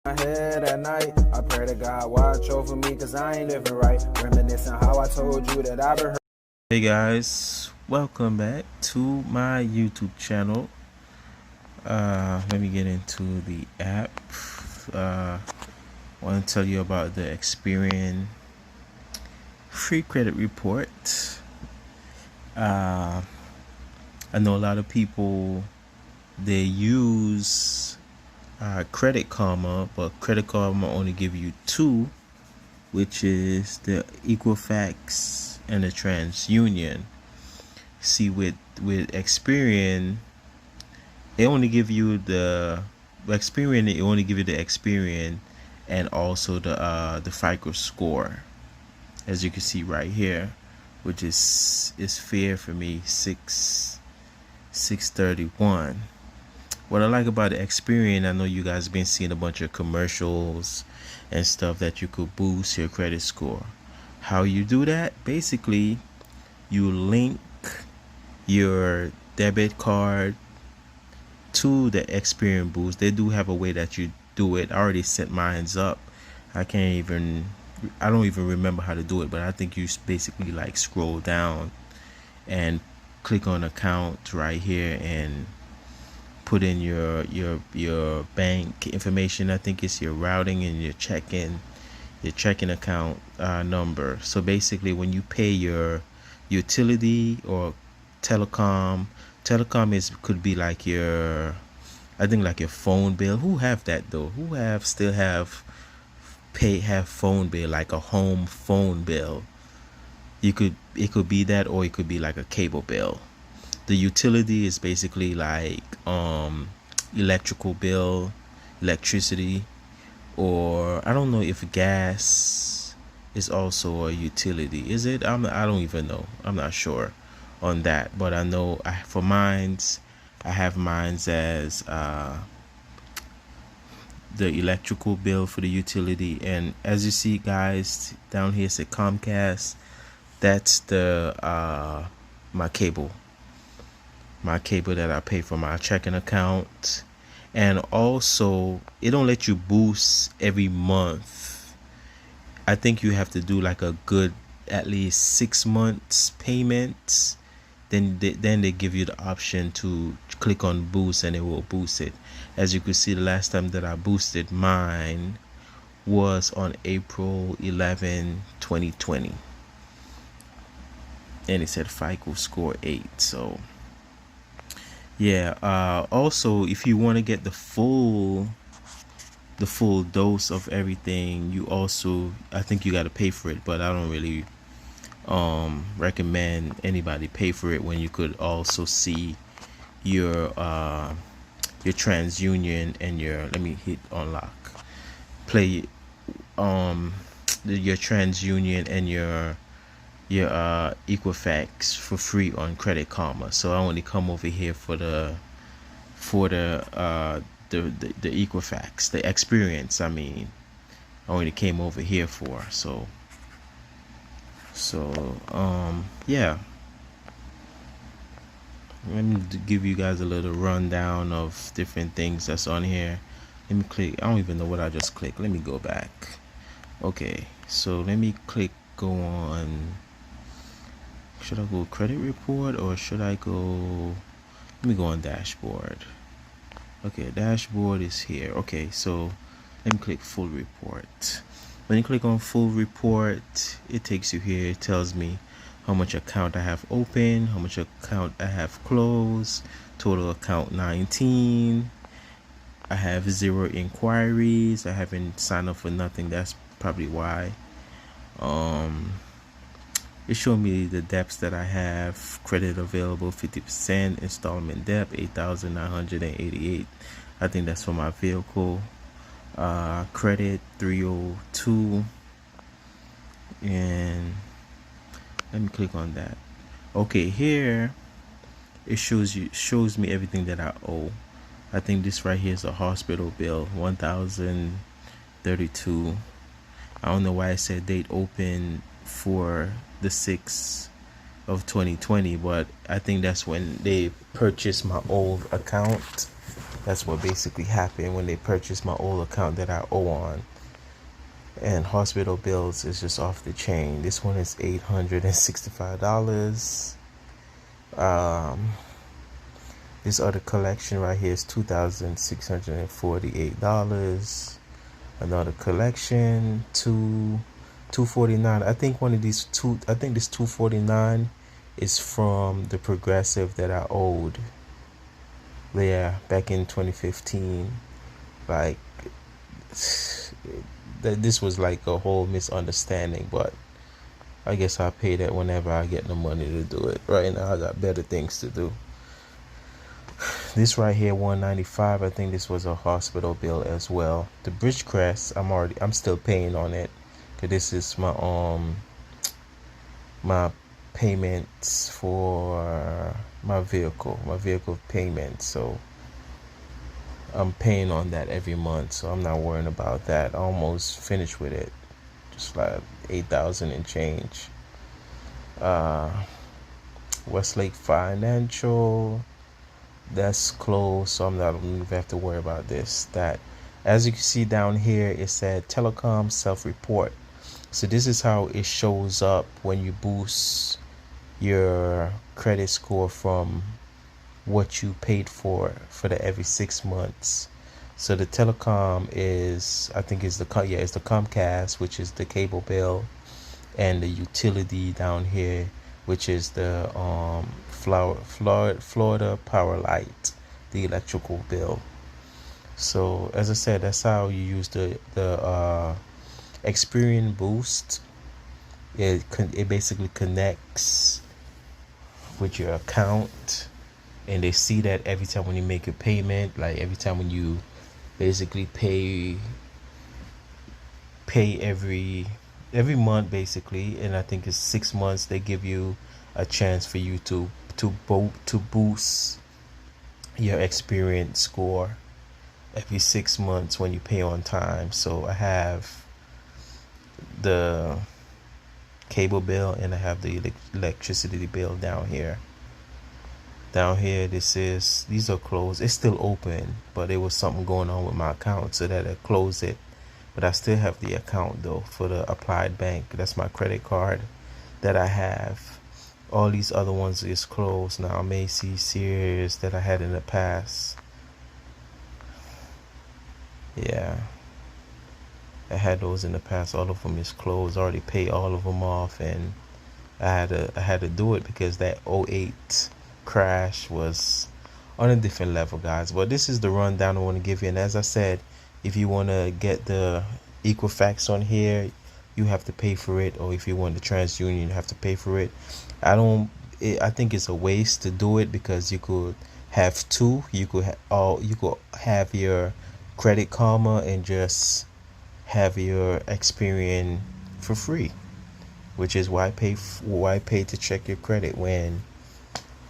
My head at night, I pray to God watch over me, cause I ain't living right. Reminiscing how I told you that I've been hurt. Hey guys, welcome back to my YouTube channel. Let me get into the app. I want to tell you about the Experian free credit report. I know a lot of people, they use Credit Karma, but Credit Karma only give you two, which is the Equifax and the TransUnion. See, with Experian, it only give you the Experian. It only give you the Experian and also the FICO score, as you can see right here, which is fair for me, 631. What I like about the Experian, I know you guys have been seeing a bunch of commercials and stuff that you could boost your credit score. How you do that? Basically, you link your debit card to the Experian boost. They do have a way that you do it. I already set mine's up. I don't even remember how to do it, but I think you basically like scroll down and click on account right here and put in your bank information. I think it's your routing and your checking account number. So basically, when you pay your utility or telecom could be like your, I think like your phone bill. Who have that though? Who have phone bill, like a home phone bill? It could be that, or it could be like a cable bill. The utility is basically like electrical bill, electricity, or I don't know if gas is also a utility. Is it? I don't even know. I'm not sure on that, but I know for mines, I have mines as the electrical bill for the utility. And as you see, guys, down here it's a Comcast. That's the my cable that I pay for my checking account. And also, it don't let you boost every month. I think you have to do like a good at least 6 months payments. Then they give you the option to click on boost, and it will boost it. As you can see, the last time that I boosted mine was on April 11, 2020, and it said FICO score 8. So yeah, also, if you want to get the full dose of everything, you also, I think you got to pay for it, but I don't really recommend anybody pay for it when you could also see your TransUnion and your, let me hit unlock, play your TransUnion and your Equifax for free on Credit Karma. So I only come over here for the Equifax, the Experience. I mean, I only came over here for. So yeah. Let me give you guys a little rundown of different things that's on here. Let me click. I don't even know what I just clicked. Let me go back. Okay, so let me click. Go on. Should I go credit report, or should I go? Let me go on dashboard. Okay, dashboard is here. Okay, so let me click full report. When you click on full report, it takes you here. It tells me how much account I have open, how much account I have closed, total account 19. I have 0 inquiries. I haven't signed up for nothing. That's probably why. It showed me the debts that I have. Credit available 50%, installment debt 8,988. I think that's for my vehicle. Credit 302, and let me click on that. Okay, here it shows me everything that I owe. I think this right here is a hospital bill, 1,032. I don't know why it said date open for the 6th of 2020, but I think that's when they purchased my old account. That's what basically happened when they purchased my old account that I owe on. And hospital bills is just off the chain. This one is $865. This other collection right here is $2,648. Another collection, $249. I think one of these two. I think this $249 is from the Progressive that I owed. Yeah, back in 2015. Like that. This was like a whole misunderstanding, but I guess I'll pay that whenever I get the money to do it. Right now, I got better things to do. This right here, $195. I think this was a hospital bill as well. The Bridgecrest, I'm still paying on it, cause this is my payments for my vehicle payment. So I'm paying on that every month, so I'm not worrying about that. I almost finished with it, just like 8,000 and change. Westlake Financial, that's closed, so I don't even have to worry about this. That, as you can see down here, it said telecom self-report. So this is how it shows up when you boost your credit score from what you paid for the every 6 months. So the telecom is, I think it's the Comcast, which is the cable bill, and the utility down here, which is the Florida Power Light, the electrical bill. So as I said, that's how you use the Experian Boost. It basically connects with your account, and they see that every time when you make a payment, like every time when you basically pay every month basically, and I think it's 6 months, they give you a chance for you to boost your Experian score every 6 months when you pay on time. So I have the cable bill and I have the electricity bill down here. These are closed. It's still open, but there was something going on with my account, so that I closed it. But I still have the account though for the Applied Bank. That's my credit card that I have. All these other ones is closed now. Macy's, Sears that I had in the past. Yeah, I had those in the past. All of them is closed. I already paid all of them off, and I had to do it because that '08 crash was on a different level, guys. But this is the rundown I want to give you. And as I said, if you want to get the Equifax on here, you have to pay for it, or if you want the TransUnion, you have to pay for it. I think it's a waste to do it, because you could have two. You could have your Credit Karma and just have your Experian for free, which is why pay to check your credit when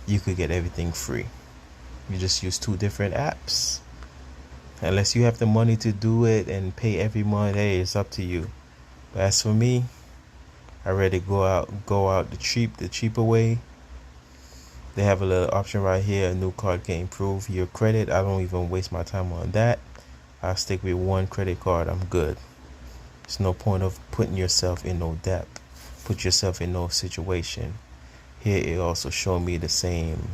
you could get everything free. You just use two different apps. Unless you have the money to do it and pay every month, hey, it's up to you. But as for me, I rather go out the cheaper way. They have a little option right here. A new card can improve your credit. I don't even waste my time on that. I'll stick with one credit card. I'm good. There's no point of putting yourself in no debt. Put yourself in no situation. Here it also showed me the same.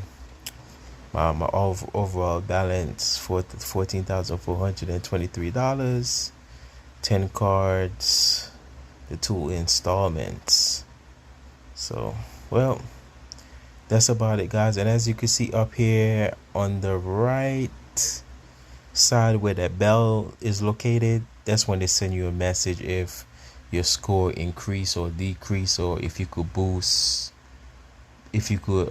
My overall balance for $14,423. 10 cards. The 2 installments. So, well, that's about it, guys. And as you can see up here on the right side where that bell is located, that's when they send you a message if your score increase or decrease, or if you could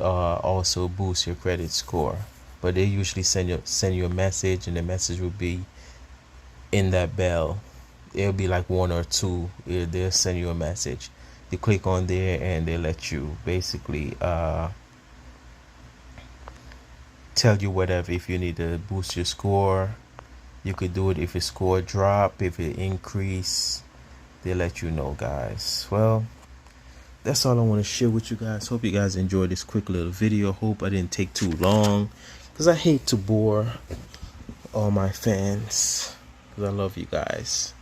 also boost your credit score. But they usually send you a message, and the message will be in that bell. It'll be like 1 or 2. They'll send you a message. You click on there and they let you basically tell you whatever. If you need to boost your score, you could do it. If your score drop, if it increase, they let you know, guys. Well, that's all I want to share with you guys. Hope you guys enjoyed this quick little video. Hope I didn't take too long, because I hate to bore all my fans, because I love you guys.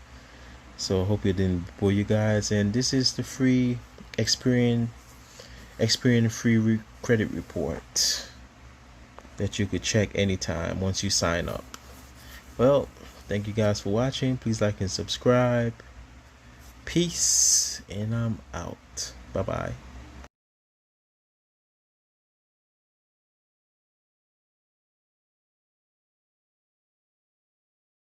So hope it didn't bore you guys. And this is the free Experian free credit report that you could check anytime once you sign up. Well, thank you guys for watching. Please like and subscribe. Peace, and I'm out. Bye bye.